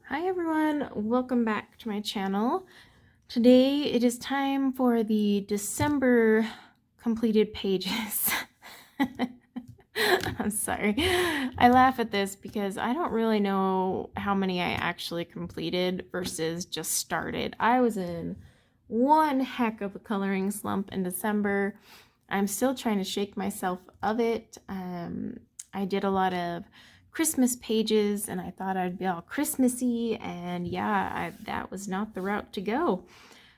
Hi everyone, welcome back to my channel. Today it is time for the December completed pages. I'm sorry. I laugh at this because I don't really know how many I actually completed versus just started. I was in one heck of a coloring slump in December. I'm still trying to shake myself of it. I did a lot of Christmas pages and I thought I'd be all Christmassy, and yeah, that was not the route to go.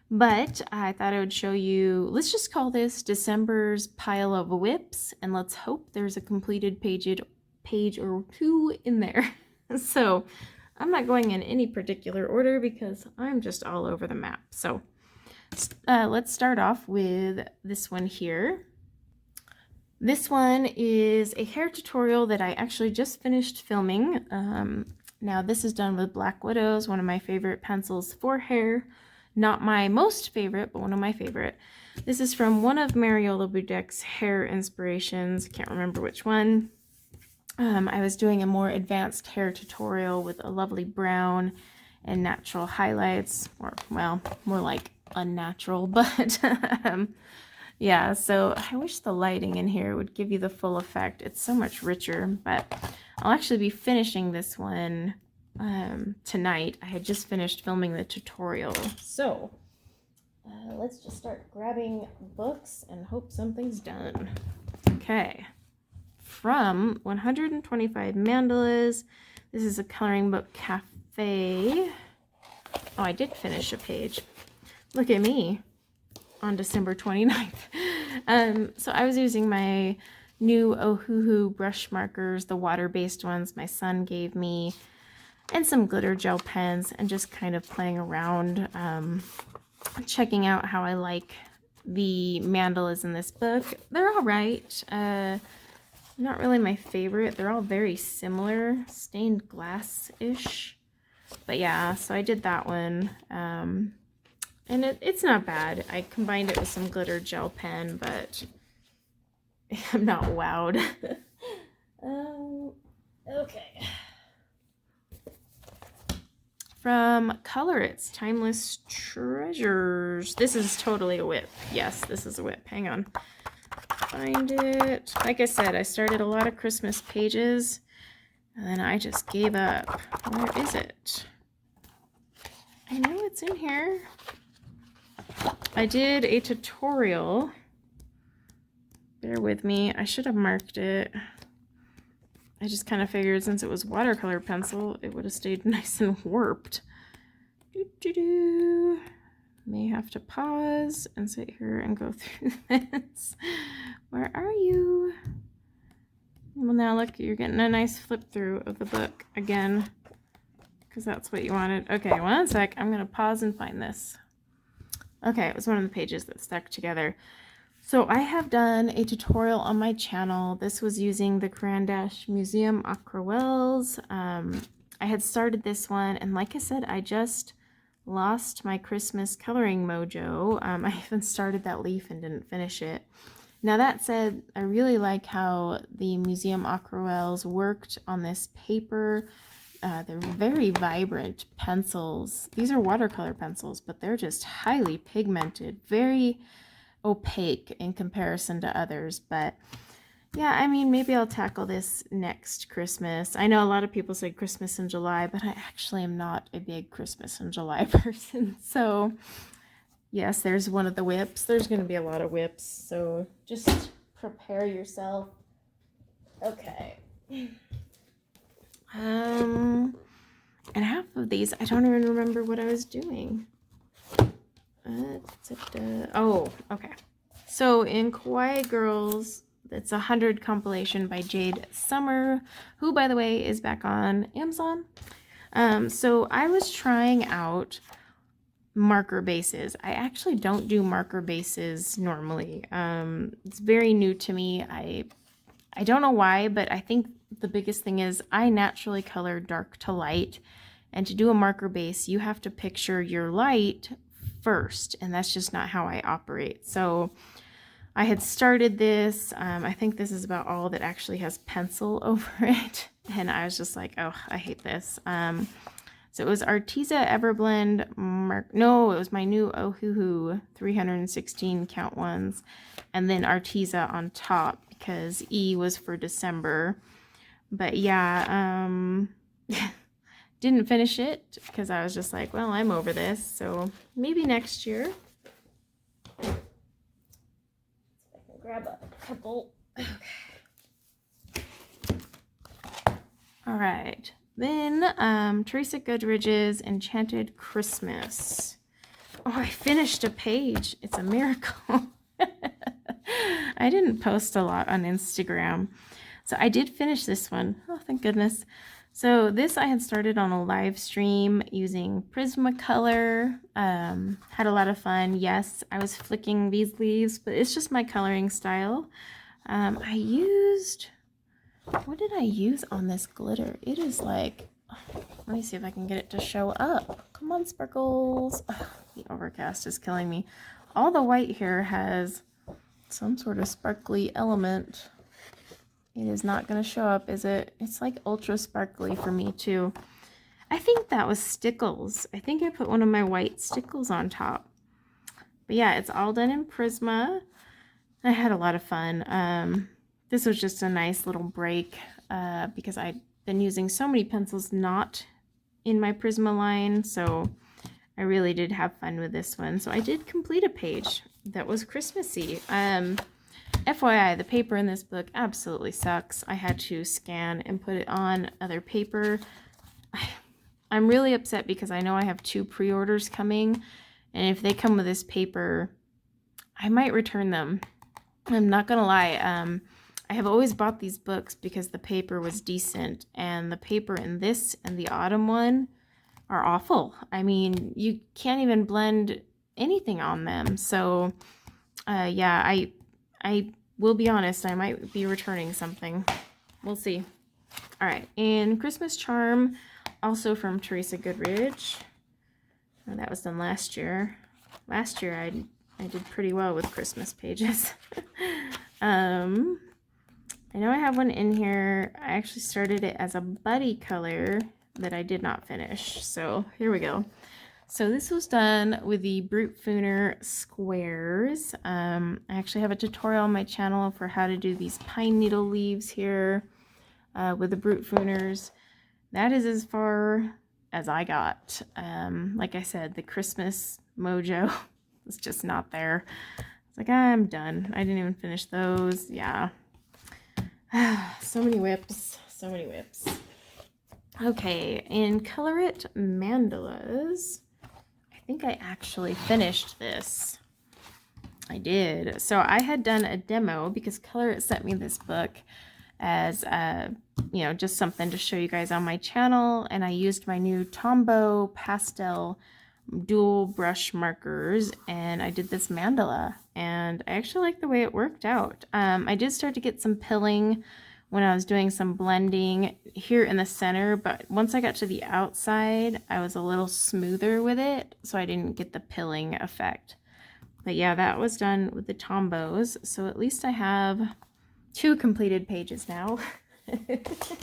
But I thought I would show you, let's just call this December's pile of whips, and let's hope there's a completed page or two in there. So I'm not going in any particular order because I'm just all over the map. So let's start off with this one here. This one is a hair tutorial that I actually just finished filming. Now this is done with Black Widows, one of my favorite pencils for hair. Not my most favorite, but one of my favorite. This is from one of Mariola Budek's hair inspirations. Can't remember which one. I was doing a more advanced hair tutorial with a lovely brown and natural highlights, or well, more like unnatural, but yeah, so I wish the lighting in here would give you the full effect. It's so much richer, but I'll actually be finishing this one tonight. I had just finished filming the tutorial. So let's just start grabbing books and hope something's done. Okay. From 125 Mandalas. This is a coloring book cafe. Oh, I did finish a page. Look at me on December 29th. So I was using my new Ohuhu brush markers, the water-based ones my son gave me, and some glitter gel pens, and just kind of playing around, checking out how I like the mandalas in this book. They're all right. Not really my favorite. They're all very similar, stained glass-ish. But yeah, so I did that one. And it's not bad. I combined it with some glitter gel pen, but I'm not wowed. Okay. From Color It's Timeless Treasures. This is totally a whip. Yes, this is a whip. Hang on. Find it. Like I said, I started a lot of Christmas pages, and then I just gave up. Where is it? I know it's in here. I did a tutorial. Bear with me. I should have marked it. I just kind of figured since it was watercolor pencil, it would have stayed nice and warped. May have to pause and sit here and go through this. Where are you? Well, now look, you're getting a nice flip through of the book again, because that's what you wanted. Okay, one sec. I'm going to pause and find this. Okay, it was one of the pages that stuck together. So I have done a tutorial on my channel. This was using the Carandash Museum aquarelles. I had started this one, and like I said, I just lost my Christmas coloring mojo. I even started that leaf and didn't finish it. Now that said, I really like how the Museum aquarelles worked on this paper. They're very vibrant pencils. These are watercolor pencils, but they're just highly pigmented, very opaque in comparison to others. But yeah, I mean, maybe I'll tackle this next Christmas. I know a lot of people say Christmas in July, but I actually am not a big Christmas in July person. So yes, there's one of the whips. There's going to be a lot of whips, so just prepare yourself. Okay. And half of these, I don't even remember what I was doing. Oh, okay. So in Kauai Girls, it's 100 compilation by Jade Summer, who, by the way, is back on Amazon. So I was trying out marker bases. I actually don't do marker bases normally. It's very new to me. I don't know why, but I think the biggest thing is I naturally color dark to light, and to do a marker base, you have to picture your light first, and that's just not how I operate. So I had started this. I think this is about all that actually has pencil over it, and I was just like, oh, I hate this. So it was Arteza Everblend no, it was my new Ohuhu 316 count ones, and then Arteza on top because E was for December. But yeah, didn't finish it because I was just like, well, I'm over this, so maybe next year. I can grab a couple. Okay. All right. Then Teresa Goodridge's Enchanted Christmas. Oh, I finished a page. It's a miracle. I didn't post a lot on Instagram. So I did finish this one. Oh, thank goodness. So this I had started on a live stream using Prismacolor. Had a lot of fun. Yes, I was flicking these leaves, but it's just my coloring style. I used... What did I use on this glitter? It is like, let me see if I can get it to show up. Come on, sparkles. Ugh, the overcast is killing me. All the white here has some sort of sparkly element. It is not going to show up, is it? It's like ultra sparkly for me too. I think that was Stickles. I think I put one of my white Stickles on top. But yeah, it's all done in Prisma. I had a lot of fun. This was just a nice little break because I've been using so many pencils not in my Prisma line, so I really did have fun with this one. So I did complete a page that was Christmassy. FYI, the paper in this book absolutely sucks. I had to scan and put it on other paper. I'm really upset because I know I have 2 pre-orders coming, and if they come with this paper, I might return them. I'm not gonna lie. I have always bought these books because the paper was decent, and the paper in this and the autumn one are awful. I mean, you can't even blend anything on them. So yeah, I will be honest, I might be returning something. We'll see. All right, and Christmas Charm, also from Teresa Goodridge. Oh, that was done last year. Last year I did pretty well with Christmas pages. I know I have one in here. I actually started it as a buddy color that I did not finish. So here we go. So this was done with the Brute Fooner squares. I actually have a tutorial on my channel for how to do these pine needle leaves here with the Brute Fooners. That is as far as I got. Like I said, the Christmas mojo was just not there. It's like, I'm done. I didn't even finish those. Yeah. So many whips. So many whips. Okay, in Color It Mandalas, I think I actually finished this. I did. So I had done a demo because Color It sent me this book as you know, just something to show you guys on my channel, and I used my new Tombow pastel dual brush markers, and I did this mandala, and I actually like the way it worked out. I did start to get some pilling when I was doing some blending here in the center, but once I got to the outside, I was a little smoother with it, so I didn't get the pilling effect. But yeah, that was done with the Tombows, so at least I have 2 completed pages now. Just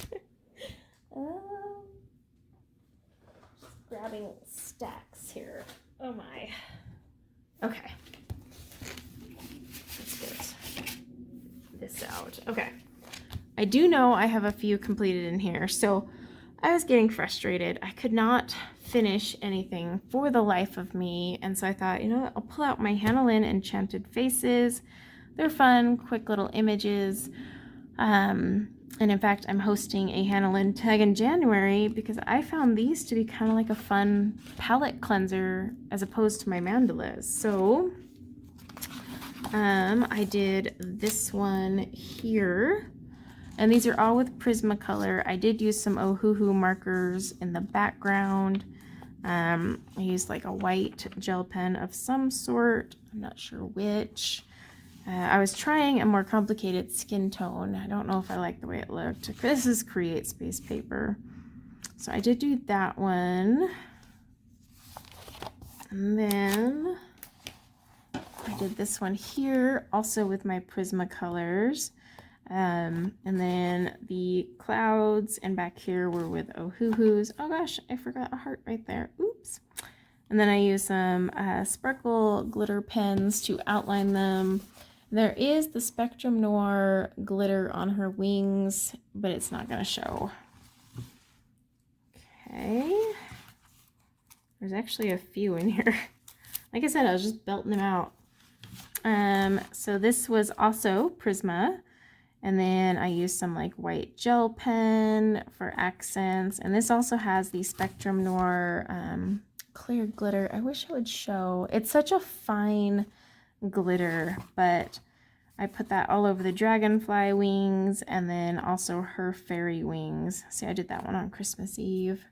grabbing stacks here. Oh my. Okay. Let's get this out. Okay. I do know I have a few completed in here, so I was getting frustrated. I could not finish anything for the life of me, and so I thought, you know what, I'll pull out my Hanalin Enchanted Faces. They're fun, quick little images. And in fact, I'm hosting a Hanalin tag in January because I found these to be kind of like a fun palette cleanser as opposed to my mandalas. So I did this one here, and these are all with Prismacolor. I did use some Ohuhu markers in the background. I used like a white gel pen of some sort. I'm not sure which. I was trying a more complicated skin tone. I don't know if I like the way it looked. This is Create Space paper. So I did do that one. And then I did this one here, also with my Prismacolors. And then the clouds and back here were with Ohuhus. Oh gosh, I forgot a heart right there. Oops. And then I use some sparkle glitter pens to outline them. There is the Spectrum Noir glitter on her wings, but it's not going to show. Okay. There's actually a few in here. Like I said, I was just belting them out. So this was also Prisma. And then I used some like white gel pen for accents. And this also has the Spectrum Noir clear glitter. I wish it would show. It's such a fine glitter, but I put that all over the dragonfly wings and then also her fairy wings. See, I did that one on Christmas Eve.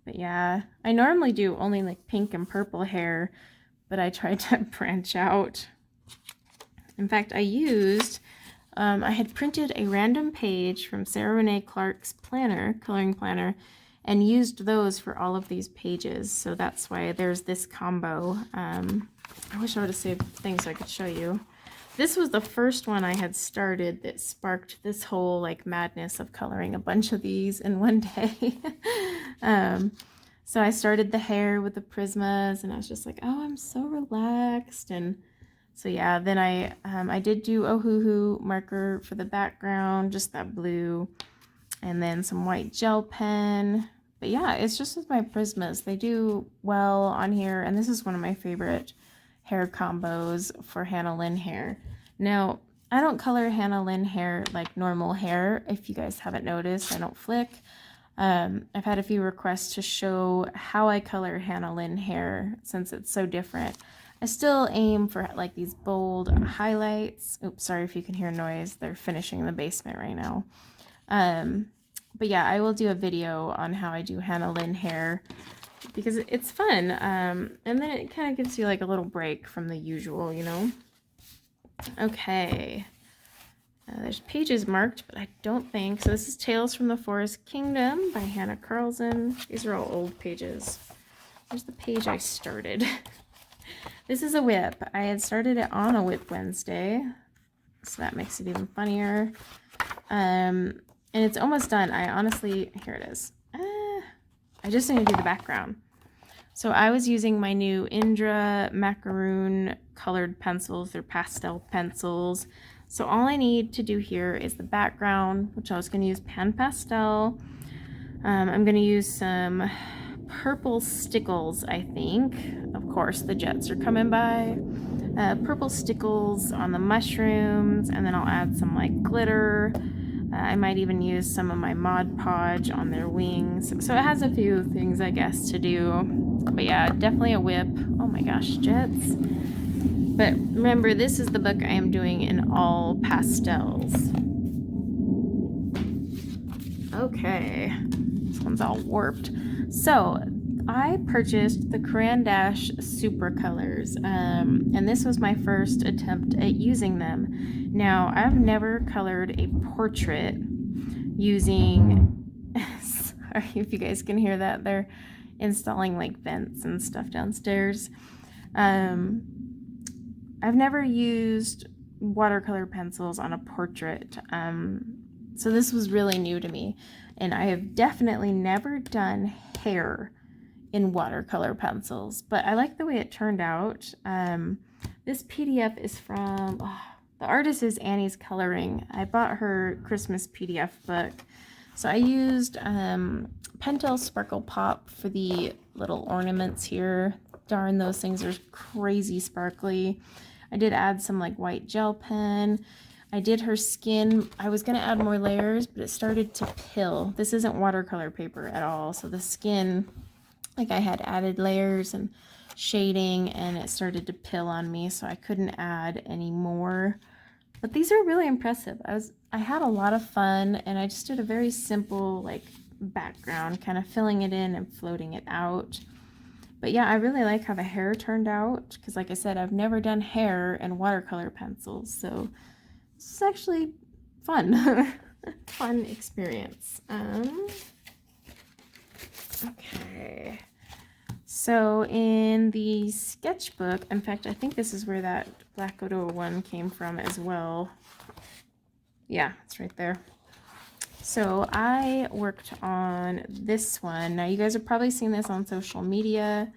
But yeah, I normally do only like pink and purple hair, but I tried to branch out. In fact, I used, I had printed a random page from Sarah Renee Clark's planner, coloring planner, and used those for all of these pages. So that's why there's this combo. I wish I would have saved things so I could show you. This was the first one I had started that sparked this whole like madness of coloring a bunch of these in one day. So I started the hair with the Prismas and I was just like, oh, I'm so relaxed. And so yeah, then I did do Ohuhu marker for the background, just that blue, and then some white gel pen. But yeah, it's just with my Prismas. They do well on here, and this is one of my favorite hair combos for Hannah Lynn hair. Now, I don't color Hannah Lynn hair like normal hair. If you guys haven't noticed, I don't flick. I've had a few requests to show how I color Hannah Lynn hair since it's so different. I still aim for like these bold highlights. Oops, sorry if you can hear noise. They're finishing in the basement right now. But yeah, I will do a video on how I do Hannah Lynn hair because it's fun. And then it kind of gives you like a little break from the usual, you know? Okay. There's pages marked, but I don't think. So this is Tales from the Forest Kingdom by Hannah Carlson. These are all old pages. Here's the page I started. This is a whip. I had started it on a Whip Wednesday, so that makes it even funnier. And it's almost done. I honestly, here it is. I just need to do the background. So I was using my new Indra macaroon colored pencils. They're pastel pencils. So all I need to do here is the background, which I was going to use Pan Pastel. I'm going to use some purple stickles, I think. Of course, the jets are coming by. Purple stickles on the mushrooms, and then I'll add some like glitter. I might even use some of my Mod Podge on their wings. So it has a few things, I guess, to do. But yeah, definitely a whip. Oh my gosh, jets. But remember, this is the book I am doing in all pastels. Okay, this one's all warped. So I purchased the Crayon Dash Super Colors, and this was my first attempt at using them. Now, I've never colored a portrait using, sorry if you guys can hear that, they're installing like vents and stuff downstairs. I've never used watercolor pencils on a portrait, so this was really new to me, and I have definitely never done hair in watercolor pencils, but I like the way it turned out. This PDF is from, the artist is Annie's Coloring. I bought her Christmas PDF book. So I used Pentel Sparkle Pop for the little ornaments here. Darn, those things are crazy sparkly. I did add some like white gel pen. I did her skin. I was going to add more layers, but it started to pill. This isn't watercolor paper at all. So the skin, like I had added layers and shading and it started to pill on me. So I couldn't add any more. But these are really impressive. I had a lot of fun and I just did a very simple like background, kind of filling it in and floating it out. But yeah, I really like how the hair turned out because like I said, I've never done hair in watercolor pencils. So this is actually fun. Fun experience. Okay. So in the sketchbook, in fact, I think this is where that Black Widow one came from as well. Yeah, it's right there. So I worked on this one. Now you guys have probably seen this on social media.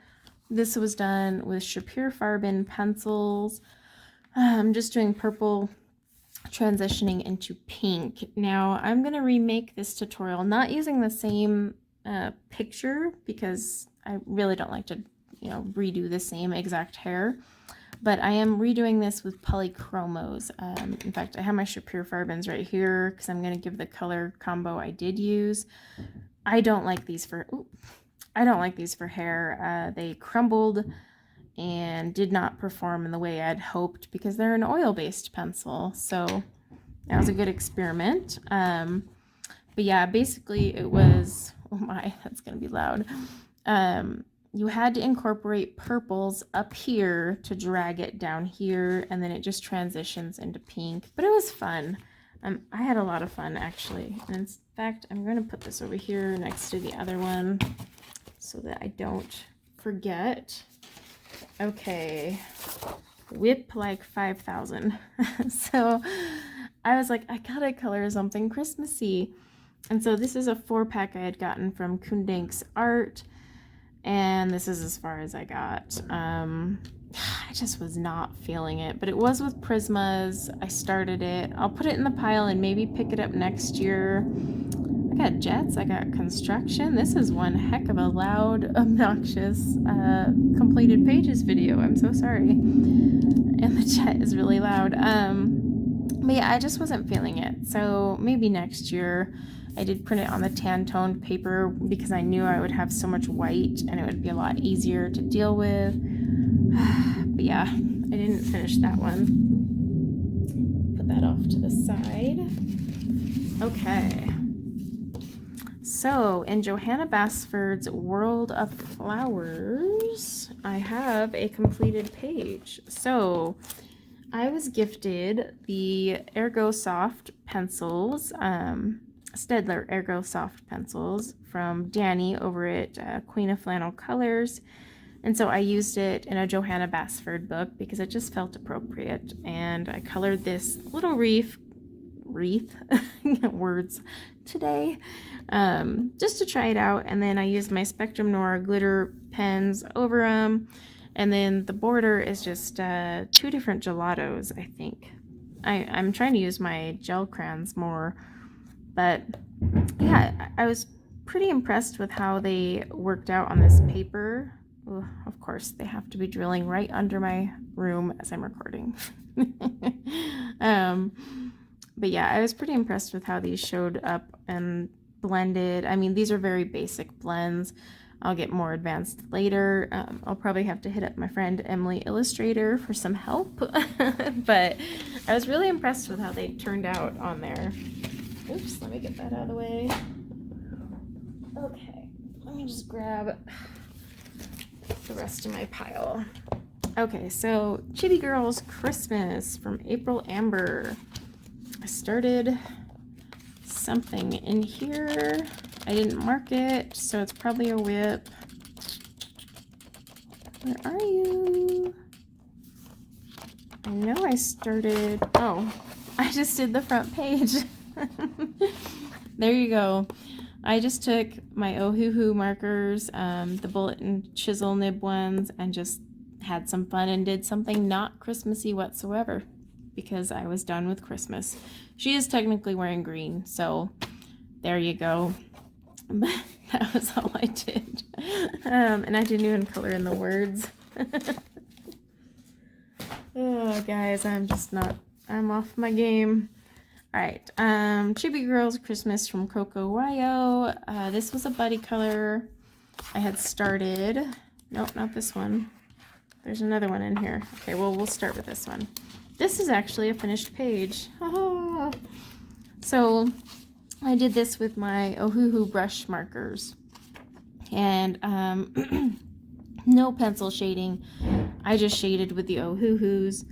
This was done with Sapphire pencils. I'm just doing purple transitioning into pink. Now I'm going to remake this tutorial, not using the same picture because I really don't like to, redo the same exact hair. But I am redoing this with polychromos. In fact, I have my Sapphire right here because I'm going to give the color combo I did use. I don't like these for hair. They crumbled and did not perform in the way I'd hoped because they're an oil-based pencil. So that was a good experiment. But yeah, basically it was, oh my, that's gonna be loud. You had to incorporate purples up here to drag it down here, and then it just transitions into pink. But it was fun. I had a lot of fun actually. And in fact, I'm going to put this over here next to the other one so that I don't forget. Okay, whip like 5,000. So I was like, I gotta color something Christmassy. And so this is a 4-pack I had gotten from Kundank's Art. And this is as far as I got. I just was not feeling it, but it was with Prismas. I started it. I'll put it in the pile and maybe pick it up next year. I got jets, I got construction. This is one heck of a loud, obnoxious, completed pages video. I'm so sorry. And the jet is really loud. But yeah, I just wasn't feeling it. So maybe next year. I did print it on the tan toned paper because I knew I would have so much white and it would be a lot easier to deal with. But yeah, I didn't finish that one. Put that off to the side. Okay. So in Johanna Basford's World of Flowers, I have a completed page. So I was gifted the Ergo Soft pencils, Stedler Ergo Soft pencils from Danny over at Queen of Flannel Colors. And so I used it in a Johanna Basford book because it just felt appropriate. And I colored this little wreath, words today, just to try it out. And then I used my Spectrum Noir glitter pens over them. And then the border is just 2 different gelatos, I think. I'm trying to use my gel crayons more. But yeah, I was pretty impressed with how they worked out on this paper. Ooh, of course, they have to be drilling right under my room as I'm recording. But yeah, I was pretty impressed with how these showed up and blended. I mean, these are very basic blends. I'll get more advanced later. I'll probably have to hit up my friend Emily Illustrator for some help. But I was really impressed with how they turned out on there. Oops, let me get that out of the way. Okay, let me just grab the rest of my pile. Okay, so Chippy Girls Christmas from April Amber. I started something in here. I didn't mark it, so it's probably a whip. Where are you? I know I started, oh, I just did the front page. There you go. I just took my Ohuhu markers, the bullet and chisel nib ones, and just had some fun and did something not Christmassy whatsoever because I was done with Christmas. She is technically wearing green, so there you go. But that was all I did. And I didn't even color in the words. Oh, guys, I'm off my game. All right, Chippy Girls Christmas from Coco Wayo. This was a buddy color I had started. Nope, not this one. There's another one in here. Okay, well, we'll start with this one. This is actually a finished page. So I did this with my Ohuhu brush markers. And no pencil shading. I just shaded with the Ohuhus.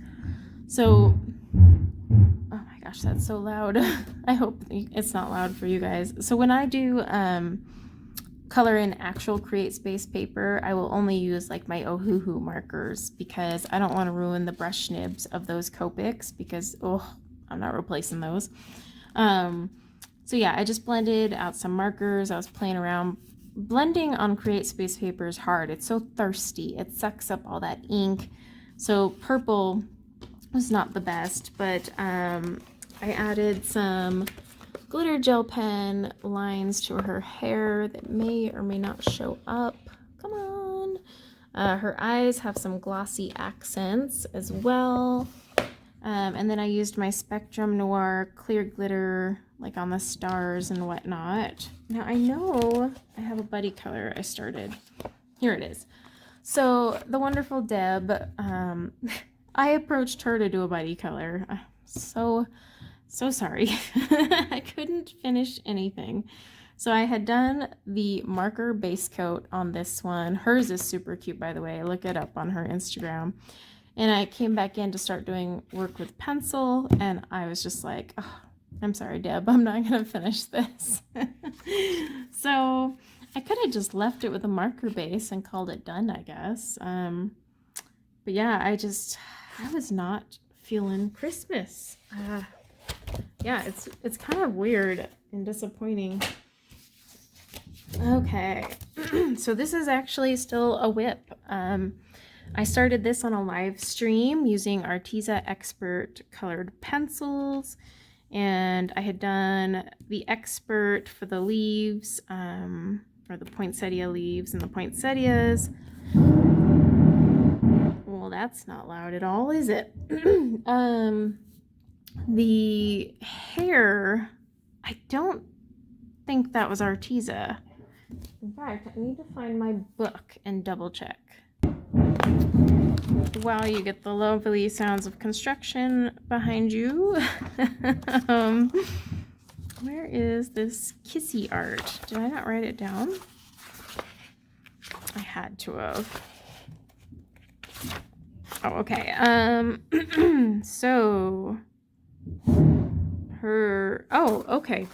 So... oh my gosh, that's so loud. I hope it's not loud for you guys. So when I do color in actual Create Space paper, I will only use like my Ohuhu markers because I don't want to ruin the brush nibs of those Copics because, oh, I'm not replacing those. So yeah, I just blended out some markers. I was playing around. Blending on Create Space paper is hard. It's so thirsty. It sucks up all that ink. So purple was not the best, but I added some glitter gel pen lines to her hair that may or may not show up. Come on. Her eyes have some glossy accents as well. And then I used my Spectrum Noir clear glitter like on the stars and whatnot. Now I know I have a buddy color I started. Here it is. So the wonderful Deb, I approached her to do a buddy color. So sorry. I couldn't finish anything. So I had done the marker base coat on this one. Hers is super cute, by the way. Look it up on her Instagram. And I came back in to start doing work with pencil, and I was just like, oh, I'm sorry, Deb, I'm not going to finish this. So I could have just left it with a marker base and called it done, I guess. But yeah, I was not feeling Christmas. Yeah, it's kind of weird and disappointing. Okay, so this is actually still a whip. I started this on a live stream using Arteza Expert colored pencils, and I had done the Expert for the leaves, or the poinsettia leaves and the poinsettias. Well, that's not loud at all, is it? The hair, I don't think that was Arteza. In fact, I need to find my book and double check. Wow, you get the lovely sounds of construction behind you. Where is this kissy art? Did I not write it down? I had to have. Oh, okay. So okay.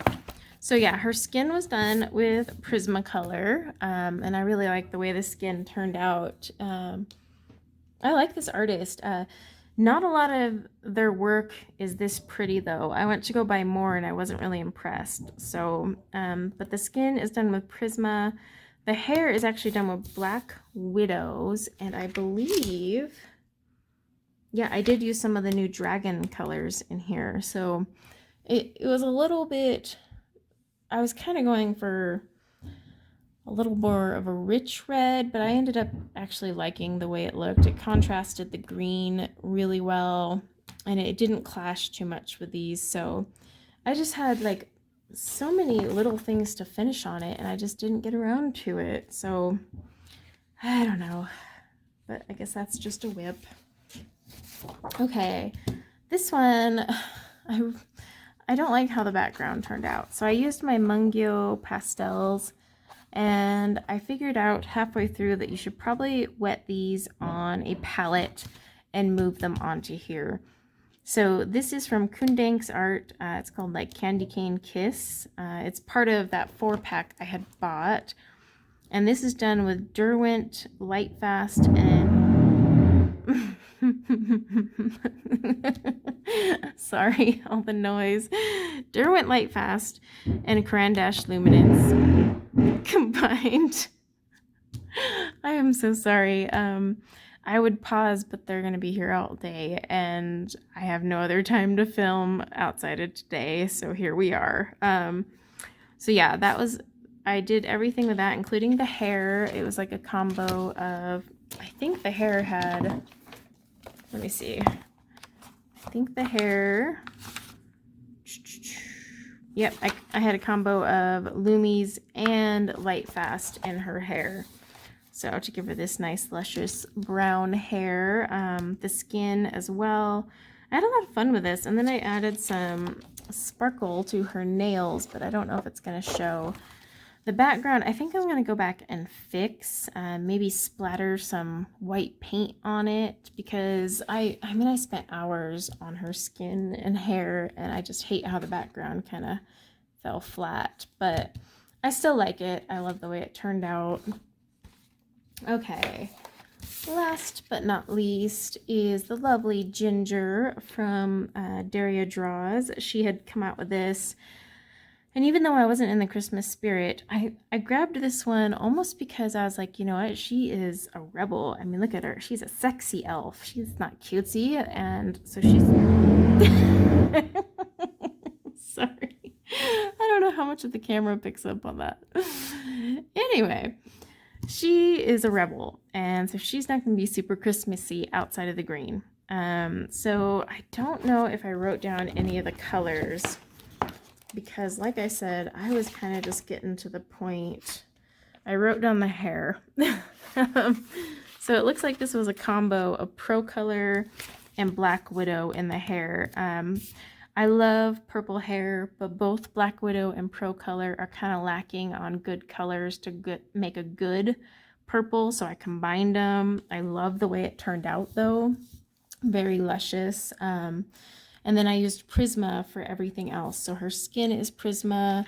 So yeah, her skin was done with Prismacolor, and I really like the way the skin turned out. I like this artist. Not a lot of their work is this pretty though. I went to go buy more and I wasn't really impressed. So, but the skin is done with Prisma. The hair is actually done with Black Widows, and I believe, yeah, I did use some of the new dragon colors in here. So it was a little bit, I was kind of going for a little more of a rich red, but I ended up actually liking the way it looked. It contrasted the green really well, and it didn't clash too much with these. So I just had like so many little things to finish on it, and I just didn't get around to it. So I don't know, but I guess that's just a whip. Okay, this one, I don't like how the background turned out. So I used my Mungyo pastels, and I figured out halfway through that you should probably wet these on a palette and move them onto here. So this is from Kundank's art. It's called like Candy Cane Kiss. It's part of that 4-pack I had bought. And this is done with Derwent, Lightfast, and sorry, all the noise. Derwent Lightfast and Caran d'Ache Luminance combined. I am so sorry. I would pause, but they're going to be here all day, and I have no other time to film outside of today, so here we are. So yeah, that was, I did everything with that, including the hair. It was like a combo of, I think the hair had, let me see. I think the hair, yep, I had a combo of Loomies and Lightfast in her hair. So to give her this nice luscious brown hair, the skin as well. I had a lot of fun with this, and then I added some sparkle to her nails, but I don't know if it's going to show. The background, I think I'm going to go back and fix, maybe splatter some white paint on it, because I mean, I spent hours on her skin and hair, and I just hate how the background kind of fell flat, but I still like it. I love the way it turned out. Okay, Last but not least is the lovely Ginger from Daria Draws. She had come out with this. And even though I wasn't in the Christmas spirit, I grabbed this one almost because I was like, you know what? She is a rebel. I mean, look at her. She's a sexy elf. She's not cutesy. And so she's... Sorry. I don't know how much of the camera picks up on that. Anyway, she is a rebel. And so she's not going to be super Christmassy outside of the green. So I don't know if I wrote down any of the colors, because like I said, I was kind of just getting to the point. I wrote down the hair. So it looks like this was a combo of Pro Color and Black Widow in the hair. I love purple hair, but both Black Widow and Pro Color are kind of lacking on good colors to make a good purple, so I combined them. I love the way it turned out though. Very luscious. And then I used Prisma for everything else. So her skin is Prisma,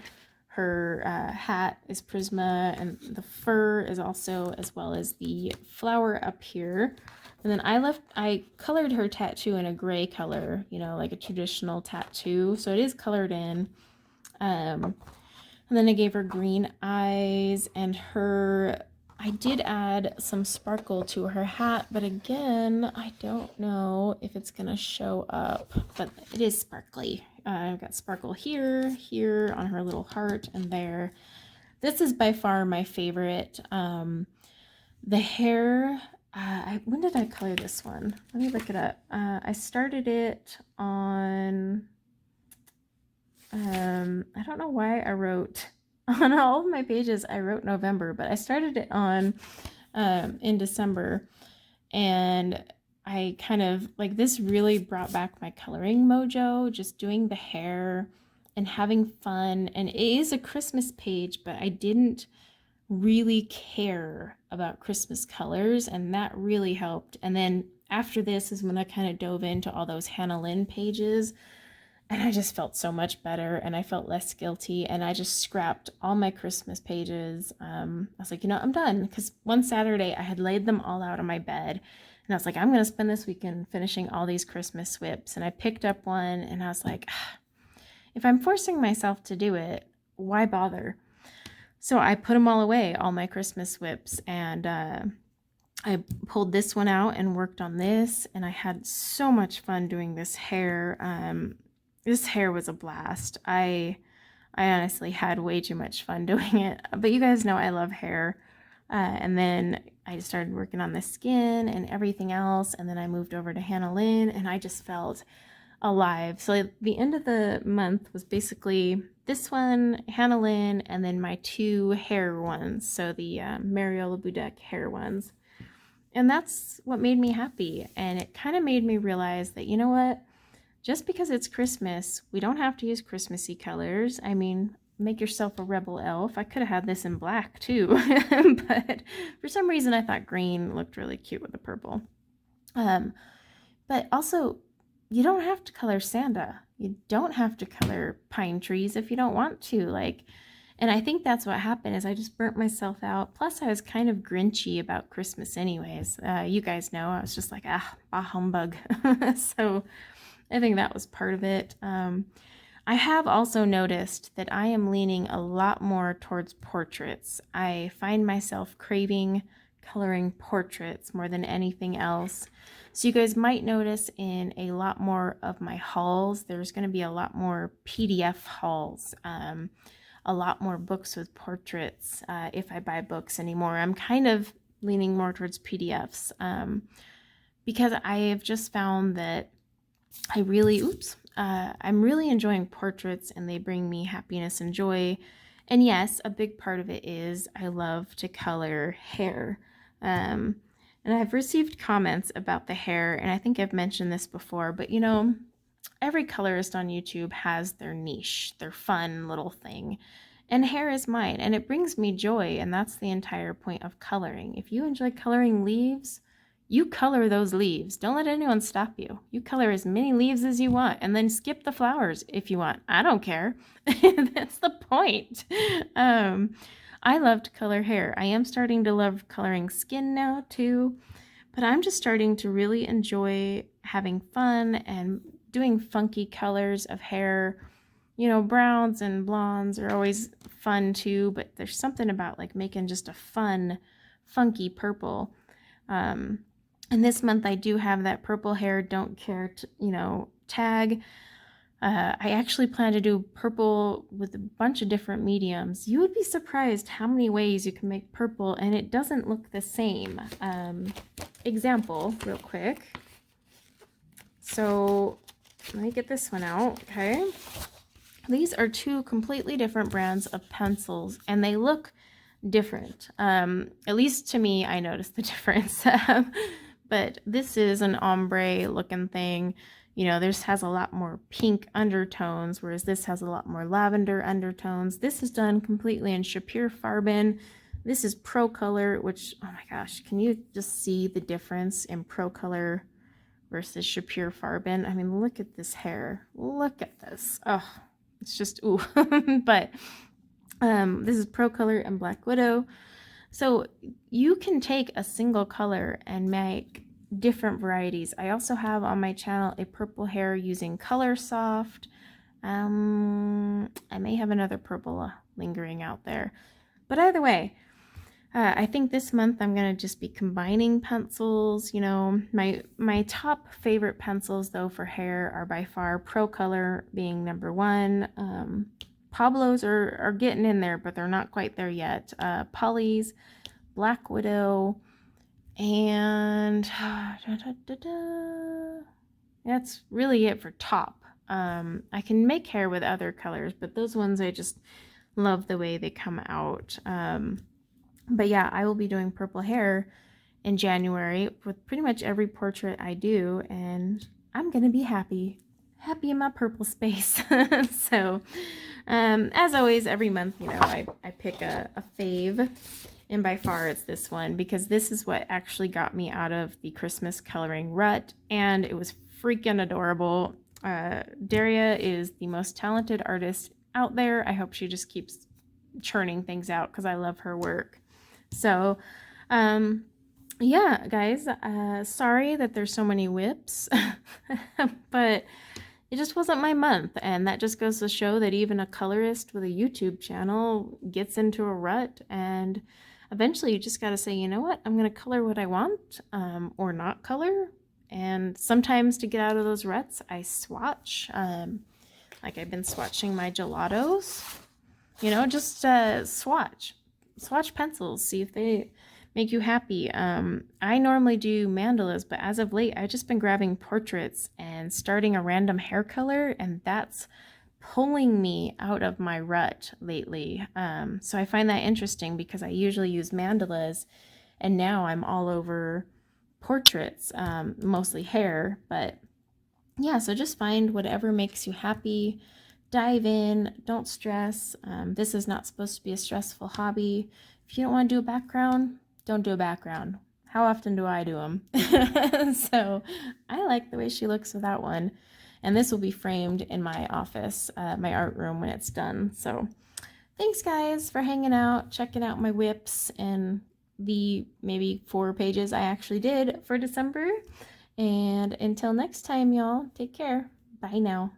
her hat is Prisma, and the fur is also, as well as the flower up here. And then I colored her tattoo in a gray color, you know, like a traditional tattoo. So it is colored in. And then I gave her green eyes, and I did add some sparkle to her hat, but again, I don't know if it's gonna show up, but it is sparkly. I've got sparkle here on her little heart, and there. This is by far my favorite. The hair, when did I color this one? Let me look it up. I started it on, I don't know why I wrote... On all of my pages, I wrote November, but I started it on in December, and I kind of, like, this really brought back my coloring mojo, just doing the hair and having fun. And it is a Christmas page, but I didn't really care about Christmas colors, and that really helped. And then after this is when I kind of dove into all those Hannah Lynn pages, and I just felt so much better, and I felt less guilty, and I just scrapped all my Christmas pages. I was like, you know, I'm done, because one Saturday I had laid them all out on my bed, and I was like, I'm going to spend this weekend finishing all these Christmas whips. And I picked up one, and I was like, if I'm forcing myself to do it, why bother? So I put them all away, all my Christmas whips, and I pulled this one out and worked on this, and I had so much fun doing this hair. This hair was a blast. I honestly had way too much fun doing it, but you guys know I love hair. And then I started working on the skin and everything else, and then I moved over to Hannah Lynn, and I just felt alive. So the end of the month was basically this one, Hannah Lynn, and then my two hair ones, so the Mariola Budek hair ones. And that's what made me happy, and it kind of made me realize that, you know what? Just because it's Christmas, we don't have to use Christmassy colors. I mean, make yourself a rebel elf. I could have had this in black too, but for some reason I thought green looked really cute with the purple. But also, you don't have to color Santa. You don't have to color pine trees if you don't want to. And I think that's what happened, is I just burnt myself out. Plus, I was kind of grinchy about Christmas anyways. You guys know, I was just like, bah humbug. So I think that was part of it. I have also noticed that I am leaning a lot more towards portraits. I find myself craving coloring portraits more than anything else. So you guys might notice in a lot more of my hauls, there's going to be a lot more PDF hauls, a lot more books with portraits. If I buy books anymore, I'm kind of leaning more towards PDFs, because I have just found that I'm really enjoying portraits, and they bring me happiness and joy. And yes, a big part of it is I love to color hair. And I've received comments about the hair, and I think I've mentioned this before, but you know, every colorist on YouTube has their niche, their fun little thing. And hair is mine, and it brings me joy, and that's the entire point of coloring. If you enjoy coloring leaves, you color those leaves. Don't let anyone stop you. You color as many leaves as you want, and then skip the flowers if you want. I don't care. That's the point. I love to color hair. I am starting to love coloring skin now too. But I'm just starting to really enjoy having fun and doing funky colors of hair. You know, browns and blondes are always fun too, but there's something about like making just a fun, funky purple. Um, and this month I do have that purple hair don't care, tag. I actually plan to do purple with a bunch of different mediums. You would be surprised how many ways you can make purple and it doesn't look the same. Example, real quick. So let me get this one out, okay? These are two completely different brands of pencils and they look different. At least to me, I noticed the difference. But this is an ombre looking thing. You know, this has a lot more pink undertones, whereas this has a lot more lavender undertones. This is done completely in Chippy Farben. This is Pro Color, which, oh my gosh, can you just see the difference in Pro Color versus Chippy Farben? I mean, look at this hair. Look at this. Oh, it's just, ooh. But this is Pro Color and Black Widow. So you can take a single color and make different varieties. I also have on my channel a purple hair using Color Soft. I may have another purple lingering out there. But either way, I think this month I'm going to just be combining pencils. You know, my top favorite pencils though for hair are by far Pro Color being number one. Pablo's are getting in there, but they're not quite there yet. Polly's, Black Widow, and that's really it for top. I can make hair with other colors, but those ones I just love the way they come out. But yeah, I will be doing purple hair in January with pretty much every portrait I do, and I'm gonna be happy in my purple space. So as always, every month, you know, I pick a fave, and by far it's this one because this is what actually got me out of the Christmas coloring rut, and it was freaking adorable. Daria is the most talented artist out there. I hope she just keeps churning things out because I love her work. So yeah, guys, sorry that there's so many whips, but it just wasn't my month, and that just goes to show that even a colorist with a YouTube channel gets into a rut, and eventually you just got to say, you know what, I'm going to color what I want, or not color. And sometimes to get out of those ruts, I swatch, like I've been swatching my gelatos, you know, just swatch pencils, see if they make you happy. I normally do mandalas, but as of late, I've just been grabbing portraits and starting a random hair color, and that's pulling me out of my rut lately. So I find that interesting because I usually use mandalas, and now I'm all over portraits, mostly hair. But yeah, so just find whatever makes you happy. Dive in, don't stress. This is not supposed to be a stressful hobby. If you don't want to do a background, don't do a background. How often do I do them? So I like the way she looks without one. And this will be framed in my office, my art room when it's done. So thanks guys for hanging out, checking out my whips and the maybe 4 pages I actually did for December. And until next time, y'all, take care. Bye now.